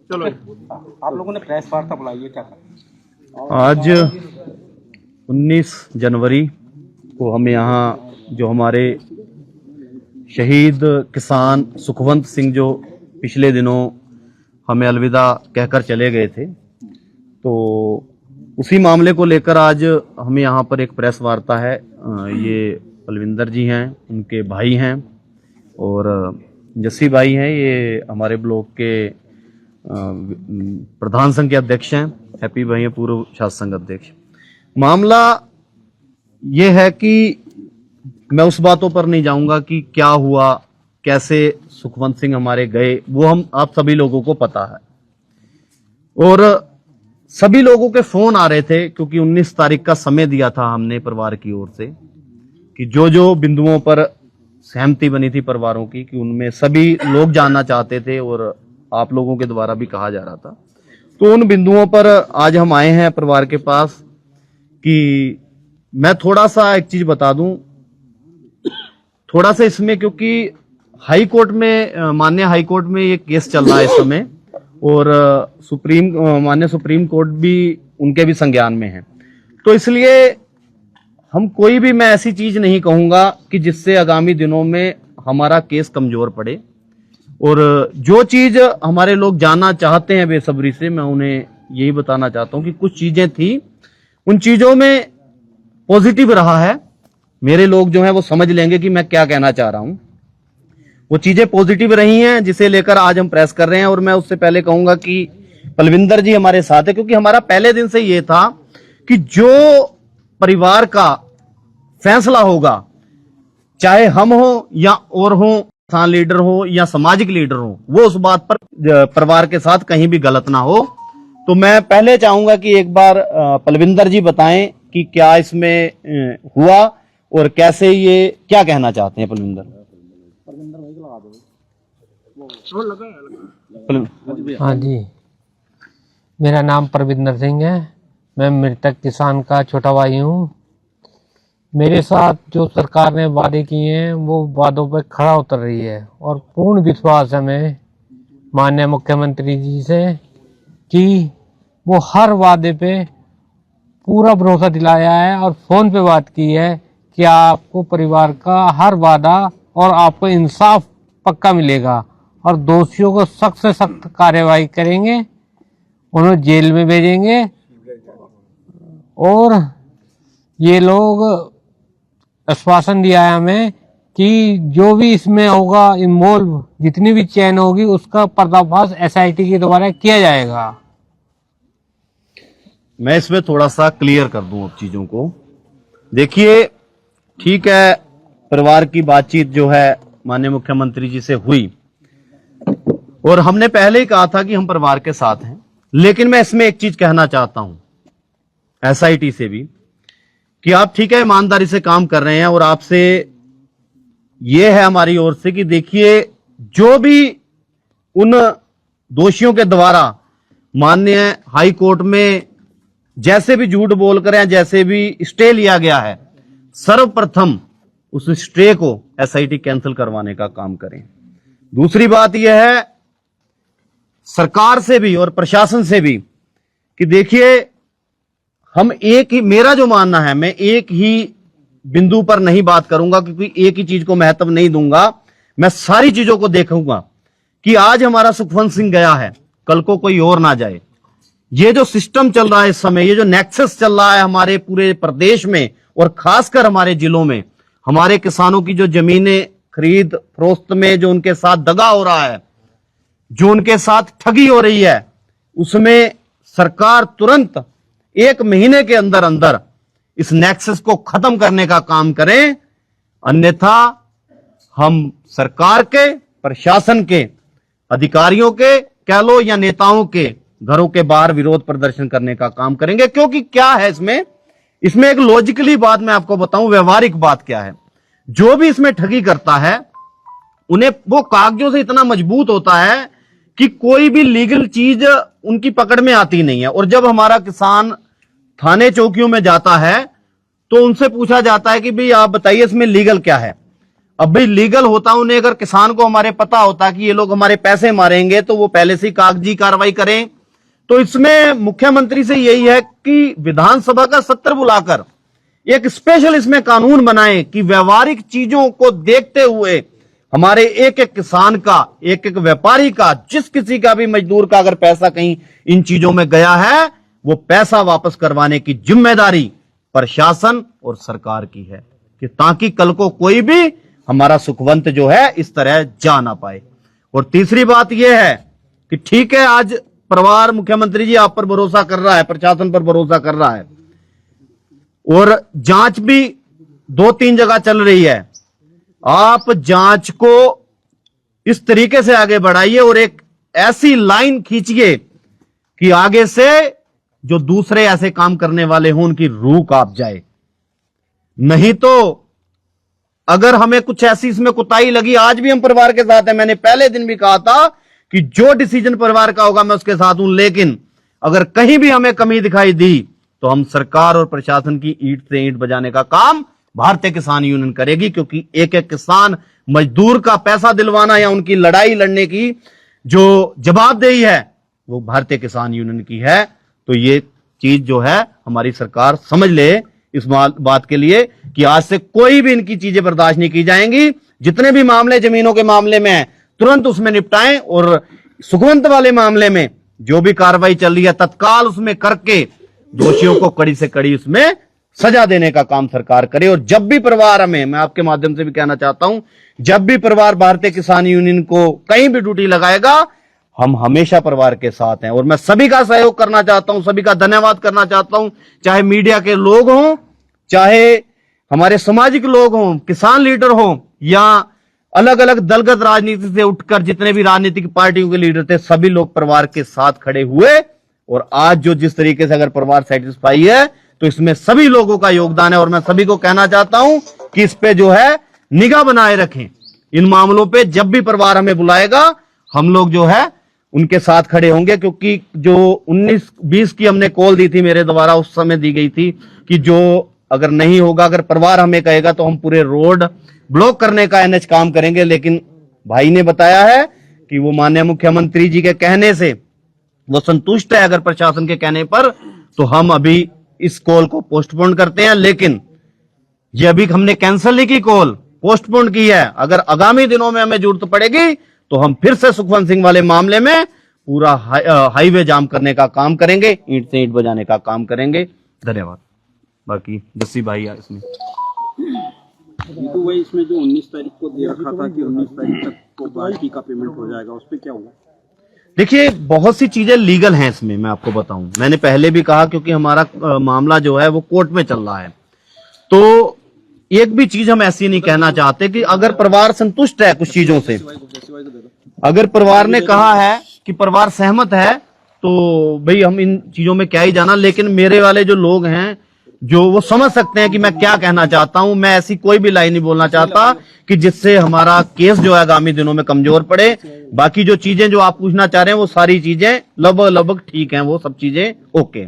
चलो आप लोगों ने प्रेस वार्ता बुलाई है, क्या करें? आज 19 जनवरी को हम यहाँ जो हमारे शहीद किसान सुखवंत सिंह जो पिछले दिनों हमें अलविदा कहकर चले गए थे, तो उसी मामले को लेकर आज हमें यहाँ पर एक प्रेस वार्ता है। ये बलविंदर जी हैं, उनके भाई हैं, और जस्सी भाई हैं, ये हमारे ब्लॉक के प्रधान संघ के अध्यक्ष हैं। हैप्पी भाई हैं, पूर्व शासन संघ अध्यक्ष। मामला ये है कि मैं उस बातों पर नहीं जाऊंगा कि क्या हुआ, कैसे सुखवंत सिंह हमारे गए, वो हम आप सभी लोगों को पता है। और सभी लोगों के फोन आ रहे थे, क्योंकि 19 तारीख का समय दिया था हमने परिवार की ओर से कि जो जो बिंदुओं पर सहमति बनी थी परिवारों की, कि उनमें सभी लोग जानना चाहते थे और आप लोगों के द्वारा भी कहा जा रहा था। तो उन बिंदुओं पर आज हम आए हैं परिवार के पास कि मैं थोड़ा सा एक चीज बता दूं, थोड़ा सा इसमें, क्योंकि हाई कोर्ट में, माननीय हाई कोर्ट में ये केस चल रहा है इस समय, और माननीय सुप्रीम कोर्ट भी उनके भी संज्ञान में है। तो इसलिए हम कोई भी, मैं ऐसी चीज नहीं कहूंगा कि जिससे आगामी दिनों में हमारा केस कमजोर पड़े। और जो चीज हमारे लोग जानना चाहते हैं बेसब्री से, मैं उन्हें यही बताना चाहता हूं कि कुछ चीजें थी, उन चीजों में पॉजिटिव रहा है। मेरे लोग जो हैं वो समझ लेंगे कि मैं क्या कहना चाह रहा हूं। वो चीजें पॉजिटिव रही हैं, जिसे लेकर आज हम प्रेस कर रहे हैं। और मैं उससे पहले कहूंगा कि बलविंदर जी हमारे साथ है, क्योंकि हमारा पहले दिन से ये था कि जो परिवार का फैसला होगा, चाहे हम हो या और हो, किसान लीडर हो या सामाजिक लीडर हो, वो उस बात पर परिवार के साथ कहीं भी गलत ना हो। तो मैं पहले चाहूंगा कि एक बार बलविंदर जी बताएं कि क्या इसमें हुआ और कैसे, ये क्या कहना चाहते हैं बलविंदर। हाँ जी, मेरा नाम परविंदर सिंह है। मैं मृतक किसान का छोटा भाई हूँ। मेरे साथ जो सरकार ने वादे किए हैं वो वादों पर खरा उतर रही है, और पूर्ण विश्वास है हमें माननीय मुख्यमंत्री जी से कि वो हर वादे पे पूरा भरोसा दिलाया है और फोन पे बात की है कि आपको परिवार का हर वादा और आपको इंसाफ पक्का मिलेगा, और दोषियों को सख्त से सख्त कार्रवाई करेंगे, उन्हें जेल में भेजेंगे। और ये लोग आश्वासन दिया है हमें कि जो भी इसमें होगा इन्वॉल्व, जितनी भी चैन होगी, उसका पर्दाफाश एसआईटी के द्वारा किया जाएगा। मैं इसमें थोड़ा सा क्लियर कर दूं अब चीजों को। देखिए, ठीक है, परिवार की बातचीत जो है माननीय मुख्यमंत्री जी से हुई, और हमने पहले ही कहा था कि हम परिवार के साथ हैं। लेकिन मैं इसमें एक चीज कहना चाहता हूं एसआईटी से भी, कि आप ठीक है ईमानदारी से काम कर रहे हैं, और आपसे ये है हमारी ओर से कि देखिए, जो भी उन दोषियों के द्वारा माननीय हाई कोर्ट में जैसे भी झूठ बोलकर या जैसे भी स्टे लिया गया है, सर्वप्रथम उस स्टे को एसआईटी कैंसिल करवाने का काम करें। दूसरी बात यह है सरकार से भी और प्रशासन से भी कि देखिए, हम एक ही, मेरा जो मानना है, मैं एक ही बिंदु पर नहीं बात करूंगा, क्योंकि एक ही चीज को महत्व नहीं दूंगा। मैं सारी चीजों को देखूंगा कि आज हमारा सुखवंत सिंह गया है, कल को कोई और ना जाए। ये जो सिस्टम चल रहा है इस समय, ये जो नेक्सस चल रहा है हमारे पूरे प्रदेश में और खासकर हमारे जिलों में, हमारे किसानों की जो जमीनें खरीद फरोख्त में जो उनके साथ दगा हो रहा है, जो उनके साथ ठगी हो रही है, उसमें सरकार तुरंत 1 महीने के अंदर अंदर इस नेक्सस को खत्म करने का काम करें। अन्यथा हम सरकार के, प्रशासन के, अधिकारियों के कह लो या नेताओं के घरों के बाहर विरोध प्रदर्शन करने का काम करेंगे। क्योंकि क्या है इसमें एक लॉजिकली बात मैं आपको बताऊं, व्यवहारिक बात क्या है। जो भी इसमें ठगी करता है, उन्हें वो कागजों से इतना मजबूत होता है कि कोई भी लीगल चीज उनकी पकड़ में आती नहीं है। और जब हमारा किसान थाने चौकियों में जाता है तो उनसे पूछा जाता है कि भाई आप बताइए इसमें लीगल क्या है। अब भाई लीगल होता उन्हें, अगर किसान को हमारे पता होता कि ये लोग हमारे पैसे मारेंगे तो वो पहले से ही कागजी कार्रवाई करें। तो इसमें मुख्यमंत्री से यही है कि विधानसभा का सत्र बुलाकर एक स्पेशल इसमें कानून बनाए कि व्यवहारिक चीजों को देखते हुए हमारे एक एक किसान का, एक एक व्यापारी का, जिस किसी का भी मजदूर का अगर पैसा कहीं इन चीजों में गया है, वो पैसा वापस करवाने की जिम्मेदारी प्रशासन और सरकार की है, कि ताकि कल को कोई भी हमारा सुखवंत जो है इस तरह जा ना पाए। और तीसरी बात यह है कि ठीक है, आज परिवार मुख्यमंत्री जी आप पर भरोसा कर रहा है, प्रशासन पर भरोसा कर रहा है, और जांच भी 2-3 जगह चल रही है। आप जांच को इस तरीके से आगे बढ़ाइए और एक ऐसी लाइन खींचिए कि आगे से जो दूसरे ऐसे काम करने वाले हों उनकी रूह कांप जाए। नहीं तो अगर हमें कुछ ऐसी इसमें कुताही लगी, आज भी हम परिवार के साथ हैं, मैंने पहले दिन भी कहा था कि जो डिसीजन परिवार का होगा मैं उसके साथ हूं, लेकिन अगर कहीं भी हमें कमी दिखाई दी तो हम सरकार और प्रशासन की ईंट से ईंट बजाने का काम भारतीय किसान यूनियन करेगी, क्योंकि एक एक किसान मजदूर का पैसा दिलवाना या उनकी लड़ाई लड़ने की जो जवाबदेही है वो भारतीय किसान यूनियन की है। तो ये चीज जो है हमारी सरकार समझ ले इस बात के लिए कि आज से कोई भी इनकी चीजें बर्दाश्त नहीं की जाएंगी। जितने भी मामले जमीनों के मामले में है तुरंत उसमें निपटाएं, और सुखवंत वाले मामले में जो भी कार्रवाई चल रही है तत्काल उसमें करके दोषियों को कड़ी से कड़ी उसमें सजा देने का काम सरकार करे। और जब भी परिवार हमें, मैं आपके माध्यम से भी कहना चाहता हूं, जब भी परिवार भारतीय किसान यूनियन को कहीं भी ड्यूटी लगाएगा हम हमेशा परिवार के साथ हैं। और मैं सभी का सहयोग करना चाहता हूं, सभी का धन्यवाद करना चाहता हूं, चाहे मीडिया के लोग हों, चाहे हमारे सामाजिक लोग हों, किसान लीडर हों, या अलग अलग दलगत राजनीति से उठकर जितने भी राजनीतिक पार्टियों के लीडर थे, सभी लोग परिवार के साथ खड़े हुए। और आज जो जिस तरीके से अगर परिवार सेटिस्फाई है तो इसमें सभी लोगों का योगदान है। और मैं सभी को कहना चाहता हूं कि इस पे जो है निगाह बनाए रखें, इन मामलों पे जब भी परिवार हमें बुलाएगा हम लोग जो है उनके साथ खड़े होंगे। क्योंकि जो 19-20 की हमने कॉल दी थी, मेरे द्वारा उस समय दी गई थी कि जो अगर नहीं होगा, अगर परिवार हमें कहेगा तो हम पूरे रोड ब्लॉक करने का NH काम करेंगे। लेकिन भाई ने बताया है कि वो माननीय मुख्यमंत्री जी के कहने से वो संतुष्ट है, अगर प्रशासन के कहने पर, तो हम अभी इस कॉल को पोस्टपोन करते हैं। लेकिन ये अभी हमने कैंसिल नहीं की, कॉल पोस्टपोन की है। अगर आगामी दिनों में हमें जरूरत पड़ेगी तो हम फिर से सुखवंत सिंह वाले मामले में पूरा हाईवे जाम करने का काम करेंगे, ईंट से ईंट बजाने का काम करेंगे। धन्यवाद। बाकी जस्सी भाई है इसमें तो वही इसमें जो 19 तारीख को दे रखा था कि 19 तारीख तक को बाकी का पेमेंट हो जाएगा, उस पर क्या हुआ? देखिए, बहुत सी चीजें लीगल हैं इसमें, मैं आपको बताऊं, मैंने पहले भी कहा, क्योंकि हमारा मामला जो है वो कोर्ट में चल रहा है। तो एक भी चीज हम ऐसी नहीं कहना चाहते कि अगर परिवार संतुष्ट है कुछ चीजों से, अगर परिवार ने कहा है कि परिवार सहमत है तो भाई हम इन चीजों में क्या ही जाना। लेकिन मेरे वाले जो लोग हैं जो वो समझ सकते हैं कि मैं क्या कहना चाहता हूं। मैं ऐसी कोई भी लाइन नहीं बोलना चाहता कि जिससे हमारा केस जो है आगामी दिनों में कमजोर पड़े। बाकी जो चीजें जो आप पूछना चाह रहे हैं वो सारी चीजें लगभग ठीक हैं, वो सब चीजें ओके।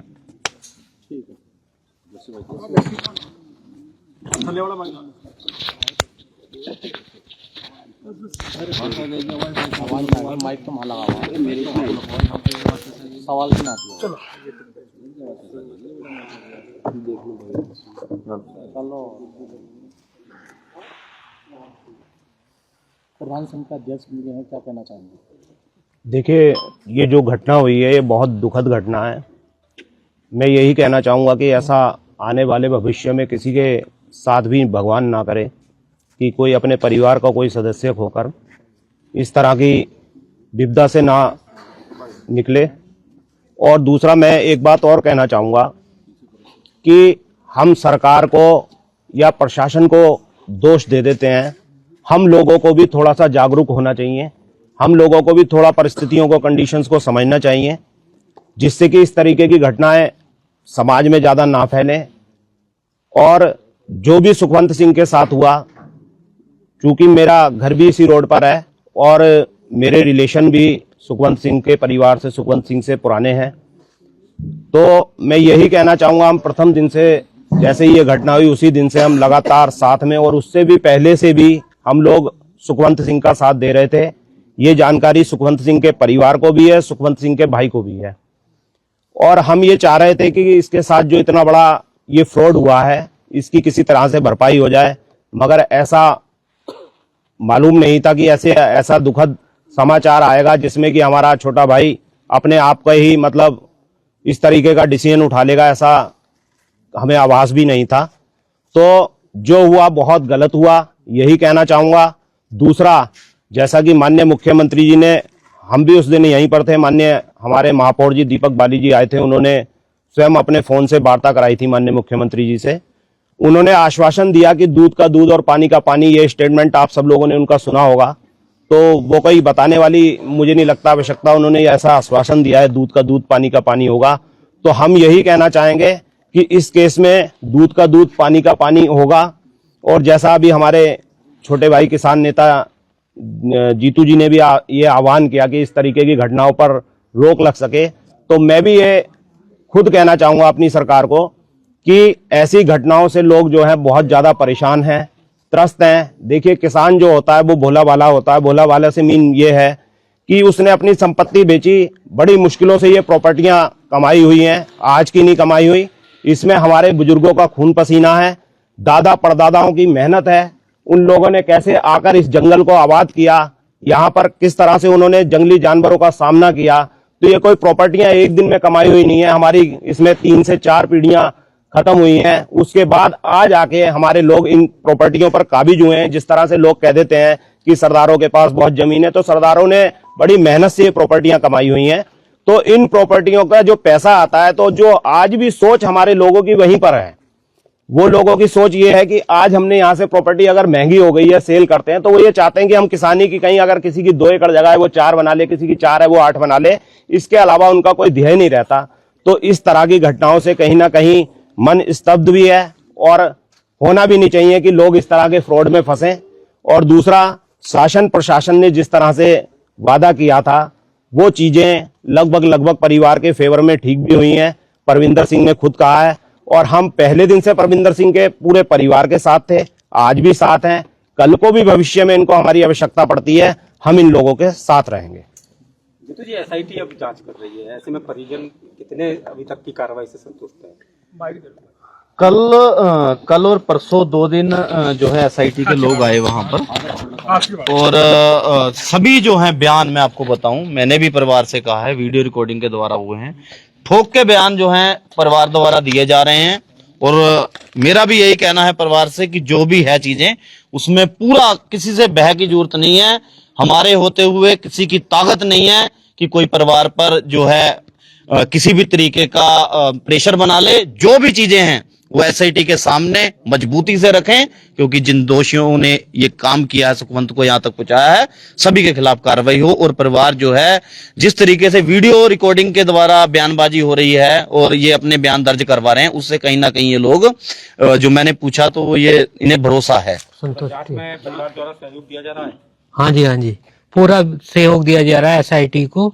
माइक तो वहां लगा हुआ है, मेरे सवाल भी ना चलो प्रधान संघ का अध्यक्ष मिले हैं, क्या कहना चाहेंगे? देखिए, ये जो घटना हुई है ये बहुत दुखद घटना है। मैं यही कहना चाहूँगा कि ऐसा आने वाले भविष्य में किसी के साथ भी भगवान ना करे कि कोई अपने परिवार का कोई सदस्य होकर इस तरह की विपदा से ना निकले। और दूसरा, मैं एक बात और कहना चाहूँगा कि हम सरकार को या प्रशासन को दोष दे देते हैं, हम लोगों को भी थोड़ा सा जागरूक होना चाहिए। हम लोगों को भी थोड़ा परिस्थितियों को, कंडीशंस को समझना चाहिए, जिससे कि इस तरीके की घटनाएं समाज में ज़्यादा ना फैलें। और जो भी सुखवंत सिंह के साथ हुआ, चूँकि मेरा घर भी इसी रोड पर है और मेरे रिलेशन भी सुखवंत सिंह के परिवार से, सुखवंत सिंह से पुराने हैं, तो मैं यही कहना चाहूँगा, हम प्रथम दिन से, जैसे ही ये घटना हुई उसी दिन से हम लगातार साथ में, और उससे भी पहले से भी हम लोग सुखवंत सिंह का साथ दे रहे थे। ये जानकारी सुखवंत सिंह के परिवार को भी है, सुखवंत सिंह के भाई को भी है। और हम ये चाह रहे थे कि इसके साथ जो इतना बड़ा ये फ्रॉड हुआ है इसकी किसी तरह से भरपाई हो जाए, मगर ऐसा मालूम नहीं था कि ऐसा दुखद समाचार आएगा जिसमें कि हमारा छोटा भाई अपने आप का ही मतलब इस तरीके का डिसीजन उठा लेगा, ऐसा हमें आभास भी नहीं था। तो जो हुआ बहुत गलत हुआ, यही कहना चाहूंगा। दूसरा, जैसा कि माननीय मुख्यमंत्री जी ने, हम भी उस दिन यहीं पर थे, माननीय हमारे महापौर जी दीपक बाली जी आए थे, उन्होंने स्वयं अपने फोन से वार्ता कराई थी माननीय मुख्यमंत्री जी से। उन्होंने आश्वासन दिया कि दूध का दूध और पानी का पानी, ये स्टेटमेंट आप सब लोगों ने उनका सुना होगा, तो वो कोई बताने वाली मुझे नहीं लगता आवश्यकता, उन्होंने ऐसा आश्वासन दिया है दूध का दूध पानी का पानी होगा। तो हम यही कहना चाहेंगे कि इस केस में दूध का दूध पानी का पानी होगा। और जैसा अभी हमारे छोटे भाई किसान नेता जीतू जी ने भी ये आह्वान किया कि इस तरीके की घटनाओं पर रोक लग सके, तो मैं भी ये खुद कहना चाहूंगा अपनी सरकार को कि ऐसी घटनाओं से लोग जो है बहुत ज्यादा परेशान हैं, त्रस्त हैं। देखिए, किसान जो होता है वो भोला भाला होता है। भोला भाला से मीन ये है कि उसने अपनी संपत्ति बेची, बड़ी मुश्किलों से ये प्रॉपर्टियां कमाई हुई हैं, आज की नहीं कमाई हुई। इसमें हमारे बुजुर्गों का खून पसीना है, दादा परदादाओं की मेहनत है। उन लोगों ने कैसे आकर इस जंगल को आबाद किया, यहाँ पर किस तरह से उन्होंने जंगली जानवरों का सामना किया। तो ये कोई प्रॉपर्टियां एक दिन में कमाई हुई नहीं है, हमारी इसमें 3 से 4 पीढ़ियां खत्म हुई हैं। उसके बाद आज आके हमारे लोग इन प्रॉपर्टियों पर काबिज हुए हैं। जिस तरह से लोग कह देते हैं कि सरदारों के पास बहुत जमीन है, तो सरदारों ने बड़ी मेहनत से ये प्रॉपर्टियां कमाई हुई हैं। तो इन प्रॉपर्टियों का जो पैसा आता है, तो जो आज भी सोच हमारे लोगों की वहीं पर है, वो लोगों की सोच ये है कि आज हमने यहाँ से प्रॉपर्टी अगर महंगी हो गई है, सेल करते हैं, तो वो ये चाहते हैं कि हम किसानी की, कहीं अगर किसी की 2 एकड़ जगह है वो 4 बना ले, किसी की 4 है वो 8 बना ले। इसके अलावा उनका कोई ध्येय नहीं रहता। तो इस तरह की घटनाओं से कहीं ना कहीं मन स्तब्ध भी है, और होना भी नहीं चाहिए कि लोग इस तरह के फ्रॉड में फंसे। और दूसरा, शासन प्रशासन ने जिस तरह से वादा किया था, वो चीजें लगभग परिवार के फेवर में ठीक भी हुई हैं। परविंदर सिंह ने खुद कहा है, और हम पहले दिन से परविंदर सिंह के पूरे परिवार के साथ थे, आज भी साथ हैं, कल को भी भविष्य में इनको हमारी आवश्यकता पड़ती है, हम इन लोगों के साथ रहेंगे। जीतू जी, एसआईटी अब जांच कर रही है, ऐसे में परिजन कितने अभी तक की कार्रवाई से संतुष्ट हैं? कल और परसों 2 दिन जो है एसआईटी के लोग आए वहां पर, और सभी जो हैं बयान, मैं आपको बताऊं, मैंने भी परिवार से कहा है, वीडियो रिकॉर्डिंग के द्वारा हुए हैं, ठोक के बयान जो हैं परिवार द्वारा दिए जा रहे हैं। और मेरा भी यही कहना है परिवार से कि जो भी है चीजें, उसमें पूरा किसी से बह की जरूरत नहीं है। हमारे होते हुए किसी की ताकत नहीं है कि कोई परिवार पर जो है किसी भी तरीके का प्रेशर बना ले। जो भी चीजें हैं वो एसआईटी के सामने मजबूती से रखें, क्योंकि जिन दोषियों ने ये काम किया है, सुखवंत को यहां तक पहुंचाया है, सभी के खिलाफ कार्रवाई हो। और परिवार जो है, जिस तरीके से वीडियो रिकॉर्डिंग के द्वारा बयानबाजी हो रही है और ये अपने बयान दर्ज करवा रहे हैं, उससे कहीं ना कहीं ये लोग, जो मैंने पूछा तो ये इन्हें भरोसा है। संतुष्टि में परिवार द्वारा सहयोग दिया जा रहा है? हाँ जी, हाँ जी, पूरा सहयोग दिया जा रहा है एसआईटी को।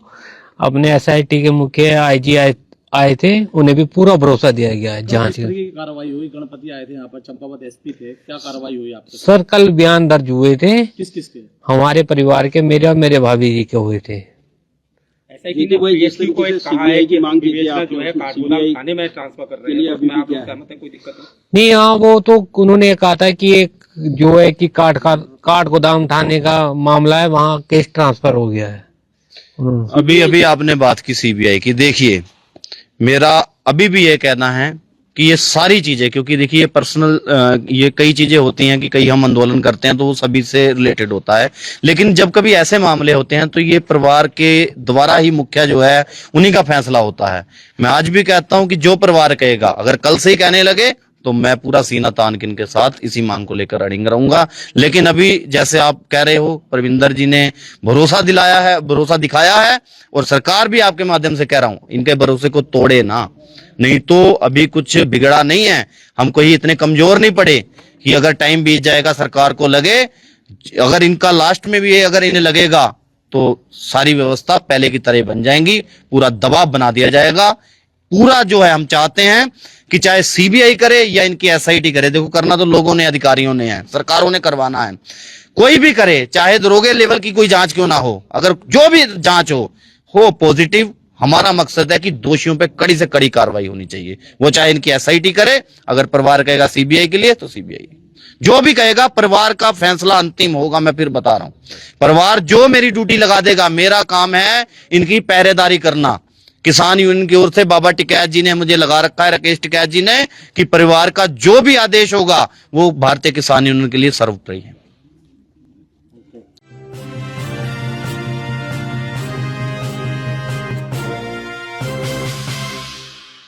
अपने एसआईटी के मुख्य आईजी आए थे, उन्हें भी पूरा भरोसा दिया गया है जांच की। कार्रवाई हुई, गणपति आए थे यहाँ पर, चंपावत एसपी थे, क्या कार्रवाई हुई आपसे? सर, कल बयान दर्ज हुए थे। किस किस के? हमारे परिवार के, मेरे और मेरे भाभी जी के हुए थे। एसआईटी ने पीएससी को कहा है कि मांग कीजिए, आप जो है काठगोदाम थाने में ट्रांसफर कर रहे हैं, उसमें आप लोग सहमत हैं? कोई दिक्कत नहीं, हाँ, वो तो उन्होंने कहा था कि एक जो है कि काठगोदाम थाने का मामला है, वहाँ केस ट्रांसफर हो गया है। अभी आपने बात की सीबीआई की, देखिए मेरा अभी भी ये कहना है कि ये सारी चीजें, क्योंकि देखिए पर्सनल, ये कई चीजें होती हैं कि कई हम आंदोलन करते हैं तो वो सभी से रिलेटेड होता है, लेकिन जब कभी ऐसे मामले होते हैं तो ये परिवार के द्वारा ही मुखिया जो है उन्हीं का फैसला होता है। मैं आज भी कहता हूं कि जो परिवार कहेगा, अगर कल से ही कहने लगे तो मैं पूरा सीना तान के इनके साथ इसी मांग को लेकर अड़िंग रहूंगा। लेकिन अभी जैसे आप कह रहे हो, परविंदर जी ने भरोसा दिलाया है, भरोसा दिखाया है, और सरकार भी आपके माध्यम से कह रहा हूं, इनके भरोसे को तोड़े ना, नहीं तो अभी कुछ बिगड़ा नहीं है। हम कोई इतने कमजोर नहीं पड़े कि अगर टाइम बीत जाएगा, सरकार को लगे, अगर इनका लास्ट में भी अगर इन्हें लगेगा तो सारी व्यवस्था पहले की तरह बन जाएंगी, पूरा दबाव बना दिया जाएगा। पूरा जो है हम चाहते हैं कि चाहे सीबीआई करे या इनकी एसआईटी करे, देखो करना तो लोगों ने, अधिकारियों ने है, सरकारों ने करवाना है। कोई भी करे, चाहे दरोगे लेवल की कोई जांच क्यों ना हो, अगर जो भी जांच हो पॉजिटिव, हमारा मकसद है कि दोषियों पे कड़ी से कड़ी कार्रवाई होनी चाहिए। वो चाहे इनकी एसआईटी करे, अगर परिवार कहेगा सीबीआई के लिए तो सीबीआई, जो भी कहेगा परिवार का फैसला अंतिम होगा। मैं फिर बता रहा हूं, परिवार जो मेरी ड्यूटी लगा देगा, मेरा काम है इनकी पहरेदारी करना। किसान यूनियन की ओर से बाबा टिकैत जी ने मुझे लगा रखा है, राकेश टिकैत जी ने, कि परिवार का जो भी आदेश होगा वो भारतीय किसान यूनियन के लिए सर्वोपरि है।